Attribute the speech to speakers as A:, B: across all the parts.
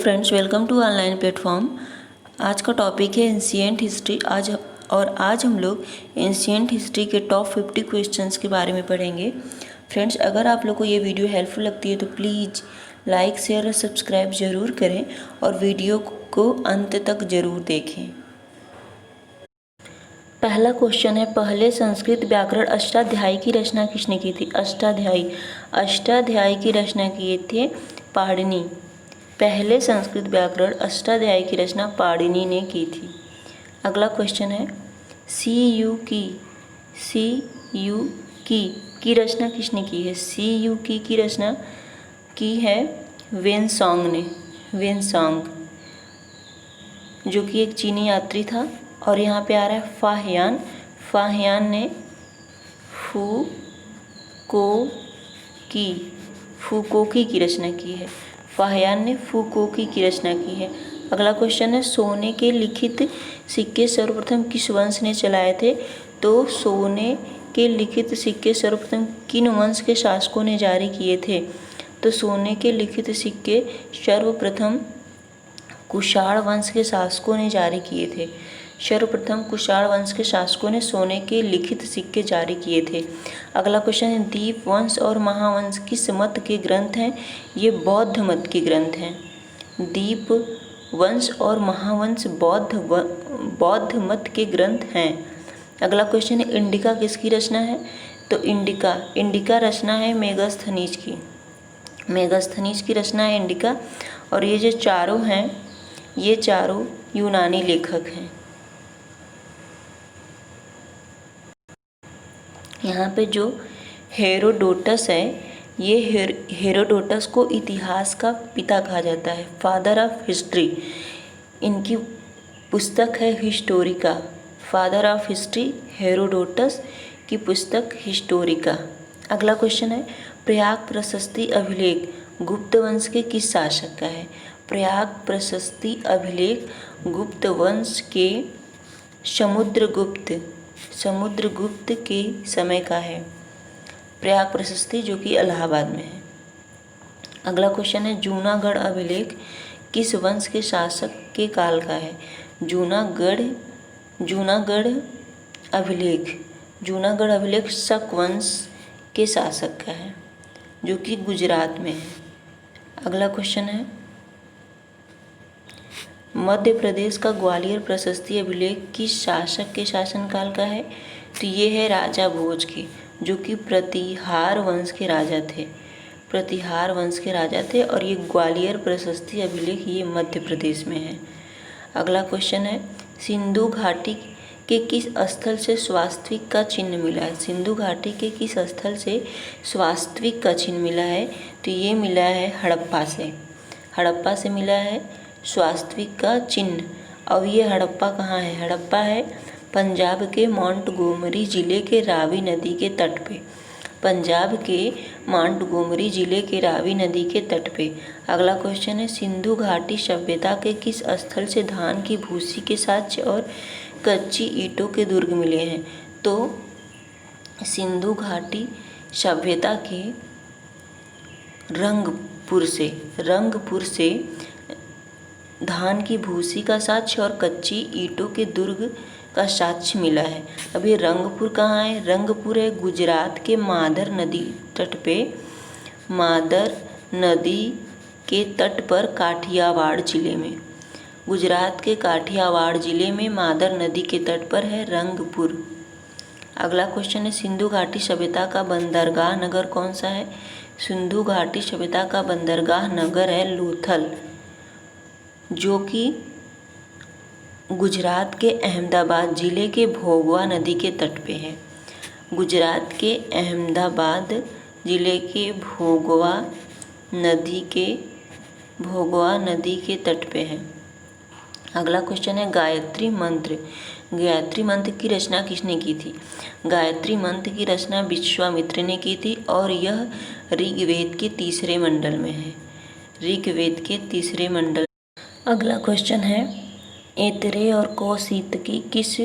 A: Friends, welcome to online platform. आज का topic है एंशिएंट हिस्ट्री। आज हम लोग एंशिएंट हिस्ट्री के टॉप 50 क्वेश्चंस के बारे में पढ़ेंगे। फ्रेंड्स, अगर आप लोग को ये वीडियो हेल्पफुल लगती है तो प्लीज़ लाइक, शेयर और सब्सक्राइब ज़रूर करें और वीडियो को अंत तक ज़रूर देखें। पहला क्वेश्चन है, पहले संस्कृत व्याकरण अष्टाध्यायी की रचना किसने की थी? अष्टाध्यायी की रचना किए थे पाणिनि। पहले संस्कृत व्याकरण अष्टाध्यायी की रचना पाणिनि ने की थी। अगला क्वेश्चन है, सी यू की रचना किसने की है? सी की रचना की है वेनसोंग ने। वेनसोंग जो कि एक चीनी यात्री था। और यहाँ पे आ रहा है फाहियान। फाहियान ने फूकोकी की रचना की है। फाहियान ने फूकोकी की रचना की है। अगला क्वेश्चन है, सोने के लिखित सिक्के सर्वप्रथम किस वंश ने चलाए थे? तो सोने के लिखित सिक्के सर्वप्रथम किन वंश के शासकों ने जारी किए थे? तो सोने के लिखित सिक्के सर्वप्रथम कुषाण वंश के शासकों ने जारी किए थे। सर्वप्रथम कुषाण वंश के शासकों ने सोने के लिखित सिक्के जारी किए थे। अगला क्वेश्चन है, दीप वंश और महावंश किस मत के ग्रंथ हैं? ये बौद्ध मत के ग्रंथ हैं। दीप वंश और महावंश बौद्ध मत के ग्रंथ हैं। अगला क्वेश्चन है, इंडिका किसकी रचना है? तो इंडिका रचना है मेगस्थनीज की। मेगस्थनीज की रचना है इंडिका। और ये जो चारों हैं, ये चारों यूनानी लेखक हैं। यहाँ पे जो हेरोडोटस है, ये हेरोडोटस को इतिहास का पिता कहा जाता है, फादर ऑफ हिस्ट्री। इनकी पुस्तक है Historica. Father of history Herodotus की पुस्तक हिस्टोरिका। अगला क्वेश्चन है, प्रयाग प्रशस्ति अभिलेख गुप्त वंश के किस शासक का है? प्रयाग प्रशस्ति अभिलेख गुप्त वंश के समुद्रगुप्त के समय का है। प्रयाग प्रशस्ति जो कि इलाहाबाद में है। अगला क्वेश्चन है, जूनागढ़ अभिलेख किस वंश के शासक के काल का है? जूनागढ़ अभिलेख शक वंश के शासक का है, जो कि गुजरात में है। अगला क्वेश्चन है, मध्य प्रदेश का ग्वालियर प्रशस्ति अभिलेख किस शासक के शासनकाल का है? तो ये है राजा भोज के, जो कि प्रतिहार वंश के राजा थे। और ये ग्वालियर प्रशस्ति अभिलेख ये मध्य प्रदेश में है। अगला क्वेश्चन है, सिंधु घाटी के किस स्थल से स्वास्तिक का चिन्ह मिला है? सिंधु घाटी के किस स्थल से स्वास्तिक का चिन्ह मिला है? तो ये मिला है हड़प्पा से मिला है स्वास्तिक का चिन्ह। अब ये हड़प्पा कहाँ है? हड़प्पा है पंजाब के मोंटगोमरी जिले के रावी नदी के तट पे। अगला क्वेश्चन है, सिंधु घाटी सभ्यता के किस स्थल से धान की भूसी के साक्ष्य और कच्ची ईंटों के दुर्ग मिले हैं? तो सिंधु घाटी सभ्यता के रंगपुर से धान की भूसी का साक्ष्य और कच्ची ईंटों के दुर्ग का साक्ष्य मिला है। अब ये रंगपुर कहाँ है? रंगपुर है गुजरात के मादर नदी के तट पर काठियावाड़ जिले में। गुजरात के काठियावाड़ जिले में मादर नदी के तट पर है रंगपुर। अगला क्वेश्चन है, सिंधु घाटी सभ्यता का बंदरगाह नगर कौन सा है? सिंधु घाटी सभ्यता का बंदरगाह नगर है लोथल, जो कि गुजरात के अहमदाबाद जिले के भोगवा नदी के तट पे है। गुजरात के अहमदाबाद जिले के भोगवा नदी के तट पे है। अगला क्वेश्चन है, गायत्री मंत्र की रचना किसने की थी? गायत्री मंत्र की रचना विश्वामित्र ने की थी और यह ऋग्वेद के तीसरे मंडल में है। अगला क्वेश्चन है, ऐतरेय और कौशितकी किस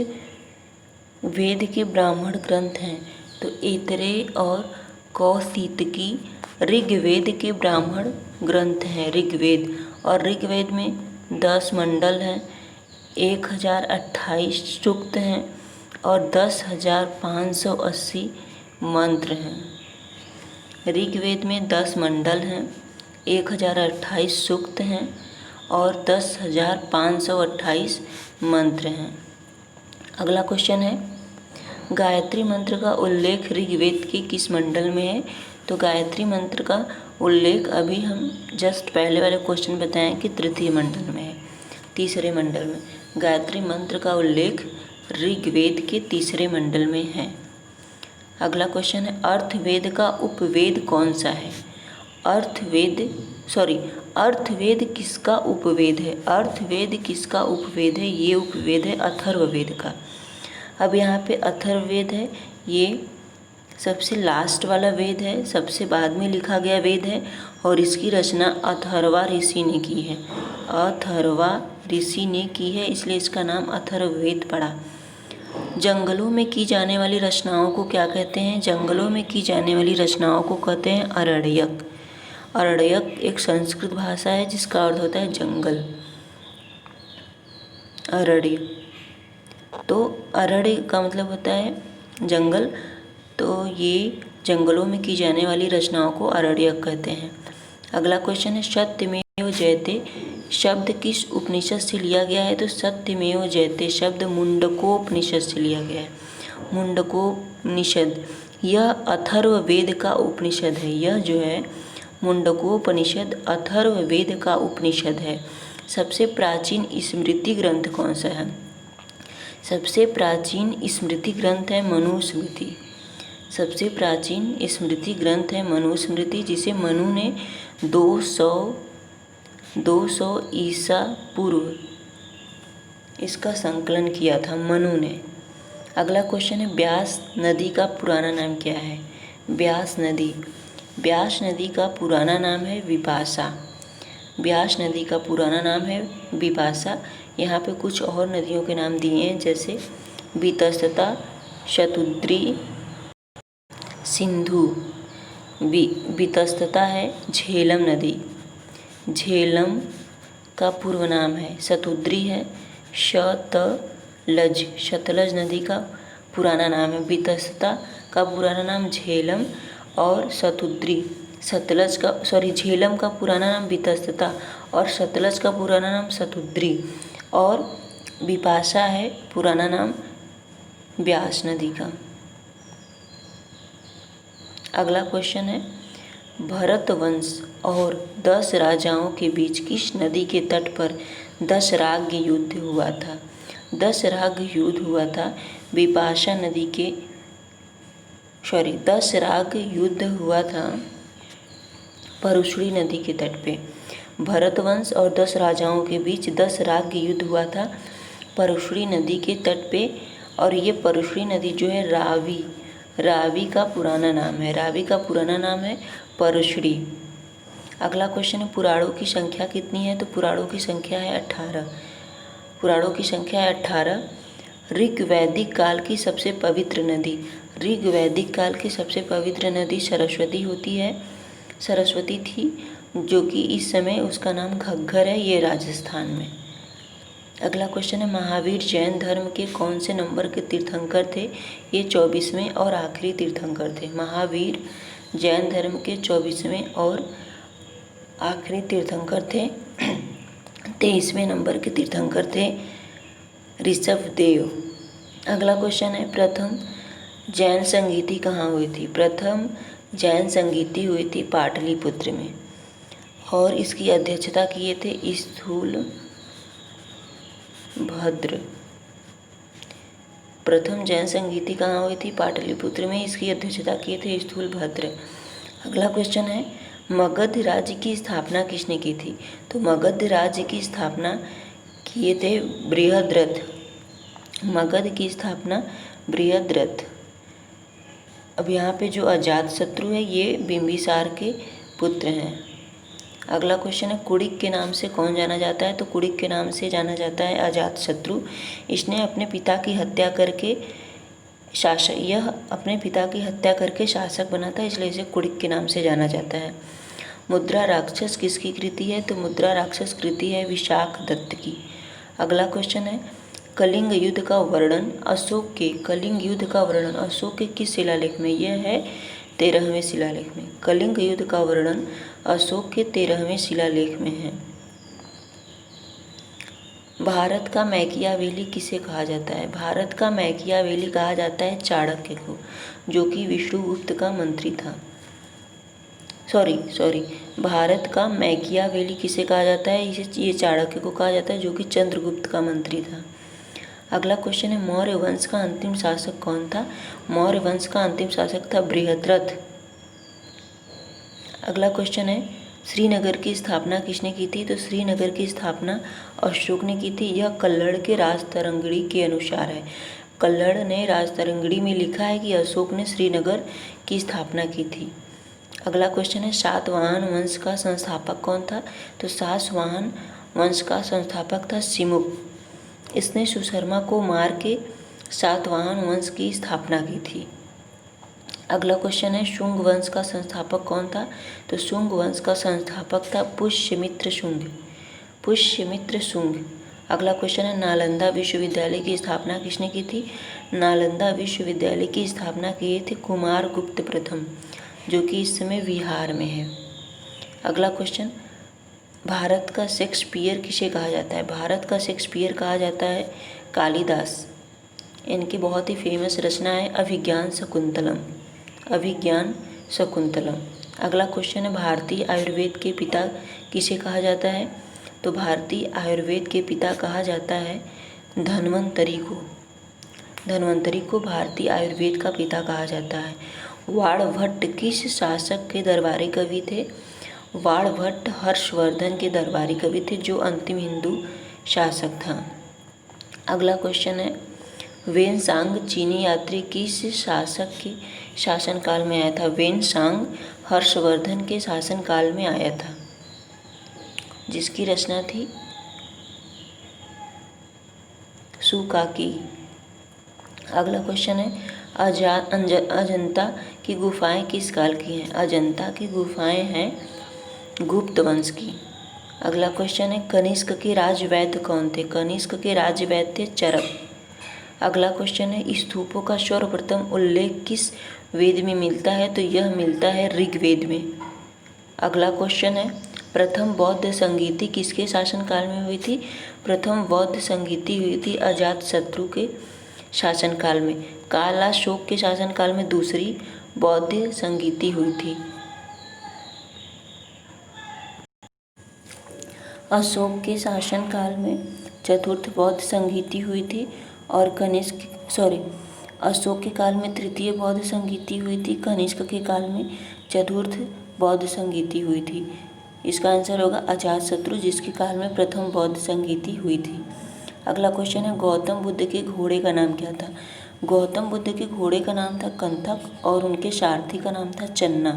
A: वेद के ब्राह्मण ग्रंथ हैं? तो ऐतरेय और कौशितकी ऋग्वेद के ब्राह्मण ग्रंथ हैं, ऋग्वेद। और ऋग्वेद में 10 मंडल हैं, 1028 सूक्त हैं और 10,580 मंत्र हैं। ऋग्वेद में 10 मंडल हैं, 1028 सूक्त हैं और 10,528 मंत्र हैं। अगला क्वेश्चन है, गायत्री मंत्र का उल्लेख ऋग्वेद के किस मंडल में है? तो गायत्री मंत्र का उल्लेख अभी हम जस्ट पहले वाले क्वेश्चन बताएं कि तृतीय मंडल में है, तीसरे मंडल में। गायत्री मंत्र का उल्लेख ऋग्वेद के तीसरे मंडल में है। अगला क्वेश्चन है, अर्थवेद का उपवेद कौन सा है? अर्थवेद किसका उपवेद है? अर्थवेद किसका उपवेद है? ये उपवेद है अथर्ववेद का। अब यहाँ पे अथर्ववेद है, ये सबसे लास्ट वाला वेद है, सबसे बाद में लिखा गया वेद है और इसकी रचना अथर्वा ऋषि ने की है। अथर्वा ऋषि ने की है, इसलिए इसका नाम अथर्ववेद पड़ा। जंगलों में की जाने वाली रचनाओं को क्या कहते हैं? जंगलों में की जाने वाली रचनाओं को कहते हैं अरण्यक। अरण्यक एक संस्कृत भाषा है जिसका अर्थ होता है जंगल, अरण्य। तो अरण्य का मतलब होता है जंगल, तो ये जंगलों में की जाने वाली रचनाओं को अरण्यक कहते हैं। अगला क्वेश्चन है, सत्यमेव जयते शब्द किस उपनिषद से लिया गया है? तो सत्यमेव जयते शब्द मुंडकोपनिषद से लिया गया है। मुंडकोपनिषद यह अथर्ववेद का उपनिषद है। यह जो है मुंडकोपनिषद अथर्ववेद का उपनिषद है। सबसे प्राचीन स्मृति ग्रंथ कौन सा है? सबसे प्राचीन स्मृति ग्रंथ है मनुस्मृति। सबसे प्राचीन स्मृति ग्रंथ है मनुस्मृति, जिसे मनु ने 200 ईसा पूर्व इसका संकलन किया था, मनु ने। अगला क्वेश्चन है, व्यास नदी का पुराना नाम क्या है? व्यास नदी का पुराना नाम है विपाशा। व्यास नदी का पुराना नाम है विपाशा। यहाँ पे कुछ और नदियों के नाम दिए हैं, जैसे वितस्ता, शतुद्री, सिंधु। वितस्ता है झेलम नदी, झेलम का पूर्व नाम है। शतुद्री है शतलज, शतलज नदी का पुराना नाम है। वितस्ता का पुराना नाम झेलम और शतुद्री, झेलम का पुराना नाम वितस्ता और सतलज का पुराना नाम शतुद्री, और विपाशा है पुराना नाम व्यास नदी का। अगला क्वेश्चन है, भरत वंश और 10 राजाओं के बीच किस नदी के तट पर 10 राग युद्ध हुआ था? 10 राग युद्ध हुआ था विपाशा नदी के 10 राग युद्ध हुआ था परुशड़ी नदी के तट पे। भरतवंश और 10 राजाओं के बीच 10 राग युद्ध हुआ था परुशड़ी नदी के तट पे, और ये परुशड़ी नदी जो है रावी का पुराना नाम है। रावी का पुराना नाम है परुशड़ी। अगला क्वेश्चन है, पुराणों की संख्या कितनी है? तो पुराणों की संख्या है 18। पुराणों की संख्या है 18। ऋग्वैदिक काल की सबसे पवित्र नदी, ऋग्वैदिक काल की सबसे पवित्र नदी सरस्वती होती है, सरस्वती थी, जो कि इस समय उसका नाम घग्गर है, ये राजस्थान में। अगला क्वेश्चन है, महावीर जैन धर्म के कौन से नंबर के तीर्थंकर थे? ये 24वें और आखिरी तीर्थंकर थे। महावीर जैन धर्म के 24वें और आखिरी तीर्थंकर थे। 23वें नंबर के तीर्थंकर थे ऋषभदेव। अगला क्वेश्चन है, प्रथम जैन संगीति कहाँ हुई थी? प्रथम जैन संगीति हुई थी पाटलिपुत्र में, और इसकी अध्यक्षता किए थे स्थूलभद्र। प्रथम जैन संगीति कहाँ हुई थी? पाटलिपुत्र में, इसकी अध्यक्षता किए थे स्थूलभद्र। अगला क्वेश्चन है, मगध राज्य की स्थापना किसने की थी? तो मगध राज्य की स्थापना किए थे बृहद्रथ। मगध की स्थापना बृहद्रथ। अब यहाँ पे जो अजातशत्रु है ये बिंबिसार के पुत्र हैं। अगला क्वेश्चन है, कुड़िक के नाम से कौन जाना जाता है? तो कुड़िक के नाम से जाना जाता है अजातशत्रु। इसने अपने पिता की हत्या करके शासक बना था, इसलिए इसे कुड़िक के नाम से जाना जाता है। मुद्रा राक्षस किसकी कृति है? तो मुद्रा राक्षस कृति है विशाख दत्त की। अगला क्वेश्चन है कलिंग युद्ध का वर्णन अशोक के किस शिलालेख में? यह है 13वें शिलालेख में। कलिंग युद्ध का वर्णन अशोक के 13वें शिलालेख में है। भारत का मैकियावेली किसे कहा जाता है? भारत का मैकियावेली कहा जाता है चाणक्य को, जो कि विष्णुगुप्त का मंत्री था। सॉरी, भारत का मैकियावेली किसे कहा जाता है? ये चाणक्य को कहा जाता है, जो कि चंद्रगुप्त का मंत्री था। अगला क्वेश्चन है मौर्य वंश का अंतिम शासक कौन था? मौर्य वंश का अंतिम शासक था बृहद्रथ। अगला क्वेश्चन है श्रीनगर की स्थापना किसने की थी? तो श्रीनगर की स्थापना अशोक ने की थी। यह कल्लड़ के राजतरंगिणी के अनुसार है। कल्लड़ ने राजतरंगिणी में लिखा है कि अशोक ने श्रीनगर की स्थापना की थी। अगला क्वेश्चन है सातवाहन वंश का संस्थापक कौन था? तो सातवाहन वंश का संस्थापक था सिमुक। इसने सुशर्मा को मार के सातवाहन वंश की स्थापना की थी। अगला क्वेश्चन है शुंग वंश का संस्थापक कौन था? तो शुंग वंश का संस्थापक था पुष्यमित्र शुंग। अगला क्वेश्चन है नालंदा विश्वविद्यालय की स्थापना किसने की थी? नालंदा विश्वविद्यालय की स्थापना किए थे कुमारगुप्त प्रथम, जो कि इस समय बिहार में है। अगला क्वेश्चन भारत का शेक्सपियर किसे कहा जाता है? भारत का शेक्सपियर कहा जाता है कालिदास। इनकी बहुत ही फेमस रचना है अभिज्ञान शकुंतलम। अगला क्वेश्चन है भारतीय आयुर्वेद के पिता किसे कहा जाता है? तो भारतीय आयुर्वेद के पिता कहा जाता है धन्वंतरी को भारतीय आयुर्वेद का पिता कहा जाता है। वाणभट्ट किस शासक के दरबारी कवि थे? वाणभट्ट हर्षवर्धन के दरबारी कवि थे, जो अंतिम हिंदू शासक था। अगला क्वेश्चन है वेनसांग चीनी यात्री किस शासक के शासनकाल में आया था? वेनसांग हर्षवर्धन के शासनकाल में आया था, जिसकी रचना थी सुकाकी। अगला क्वेश्चन है अजंता की गुफाएं किस काल की हैं? अजंता की गुफाएं हैं गुप्त वंश की। अगला क्वेश्चन है कनिष्क के राजवैद्य कौन थे? कनिष्क के राजवैद्य थे चरक। अगला क्वेश्चन है स्तूपों का सर्वप्रथम उल्लेख किस वेद में मिलता है? तो यह मिलता है ऋग्वेद में। अगला क्वेश्चन है प्रथम बौद्ध संगीति किसके शासनकाल में हुई थी? प्रथम बौद्ध संगीति हुई थी अजातशत्रु के शासनकाल में। कालाशोक के शासनकाल में दूसरी बौद्ध संगीति हुई थी। अशोक के शासनकाल में चतुर्थ बौद्ध संगीति हुई थी और अशोक के काल में तृतीय बौद्ध संगीति हुई थी। कनिष्क के काल में चतुर्थ बौद्ध संगीति हुई थी। इसका आंसर होगा अजातशत्रु, जिसके काल में प्रथम बौद्ध संगीति हुई थी। अगला क्वेश्चन है गौतम बुद्ध के घोड़े का नाम क्या था? गौतम बुद्ध के घोड़े का नाम था कंथक और उनके सारथी का नाम था चन्ना।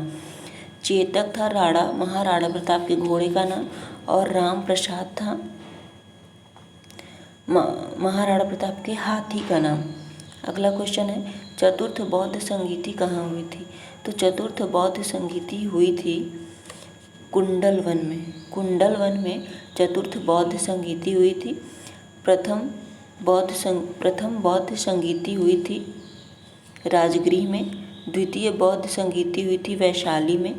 A: चेतक था राणा महाराणा प्रताप के घोड़े का नाम और राम प्रसाद था महाराणा प्रताप के हाथी का नाम। अगला क्वेश्चन है चतुर्थ बौद्ध संगीति कहाँ हुई थी? तो चतुर्थ बौद्ध संगीति हुई थी कुंडलवन में चतुर्थ बौद्ध संगीति हुई थी। प्रथम बौद्ध संगीति हुई थी राजगृह में, द्वितीय बौद्ध संगीति हुई थी वैशाली में,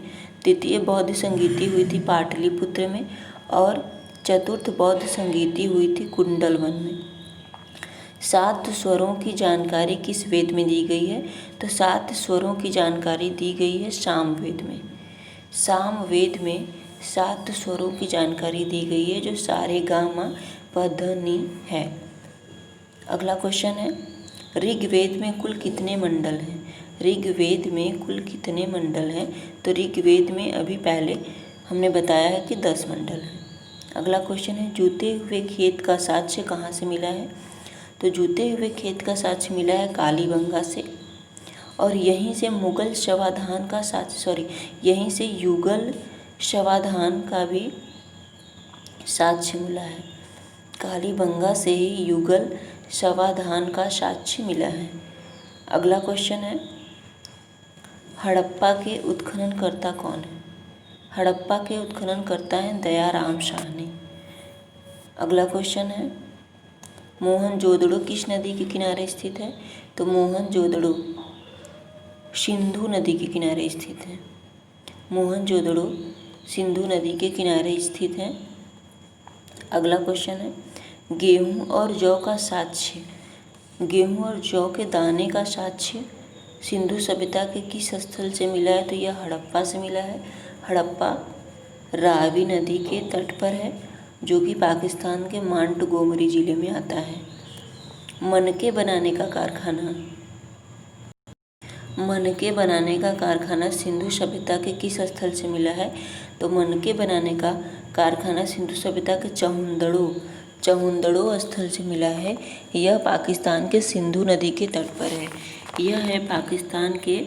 A: तृतीय बौद्ध संगीति हुई थी पाटलिपुत्र में और चतुर्थ बौद्ध संगीति हुई थी कुंडलवन में। 7 स्वरों की जानकारी किस वेद में दी गई है? तो 7 स्वरों की जानकारी दी गई है सामवेद में। सामवेद में 7 स्वरों की जानकारी दी गई है, जो सारे गा मा प ध नी है। अगला क्वेश्चन है ऋग्वेद में कुल कितने मंडल हैं? ऋग्वेद में कुल कितने मंडल हैं? तो ऋग्वेद में अभी पहले हमने बताया है कि 10 मंडल हैं। अगला क्वेश्चन है जूते हुए खेत का साक्ष्य कहाँ से मिला है? तो जूते हुए खेत का साक्ष्य मिला है कालीबंगा से और यहीं से युगल शवाधान का भी साक्ष्य मिला है। कालीबंगा से ही युगल शवाधान का साक्ष्य मिला है। अगला क्वेश्चन है हड़प्पा के उत्खननकर्ता कौन है? हड़प्पा के उत्खनन करता है दयाराम साहनी। अगला क्वेश्चन है मोहनजोदड़ो किस नदी के किनारे स्थित है? तो मोहनजोदड़ो सिंधु नदी के किनारे स्थित है। मोहनजोदड़ो सिंधु नदी के किनारे स्थित है। अगला क्वेश्चन है गेहूं और जौ का साक्ष्य, गेहूं और जौ के दाने का साक्ष्य सिंधु सभ्यता के किस स्थल से मिला है? तो यह हड़प्पा से मिला है। हड़प्पा रावी नदी के तट पर है, जो कि पाकिस्तान के मांटगोमरी जिले में आता है। मनके बनाने का कारखाना, मनके बनाने का कारखाना सिंधु सभ्यता के किस स्थल से मिला है? तो मनके बनाने का कारखाना सिंधु सभ्यता के चहुंदड़ो स्थल से मिला है। यह पाकिस्तान के सिंधु नदी के तट पर है। यह है पाकिस्तान के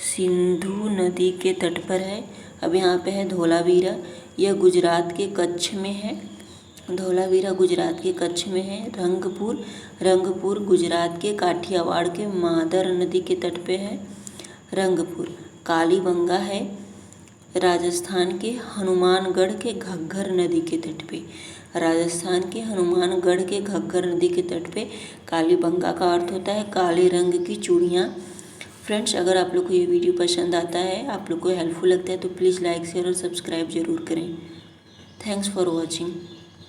A: सिंधु नदी के तट पर है। अब यहाँ पे है धोलावीरा, यह गुजरात के कच्छ में है। धोलावीरा गुजरात के कच्छ में है। रंगपुर गुजरात के काठियावाड़ के मादर नदी के तट पे है। रंगपुर कालीबंगा है राजस्थान के हनुमानगढ़ के घग्गर नदी के तट पे। राजस्थान के हनुमानगढ़ के घग्गर नदी के तट पे कालीबंगा का अर्थ होता है काले रंग की चूड़ियाँ। फ्रेंड्स, अगर आप लोग को ये वीडियो पसंद आता है, आप लोग को हेल्पफुल लगता है, तो प्लीज़ लाइक शेयर और सब्सक्राइब जरूर करें। Thanks for watching.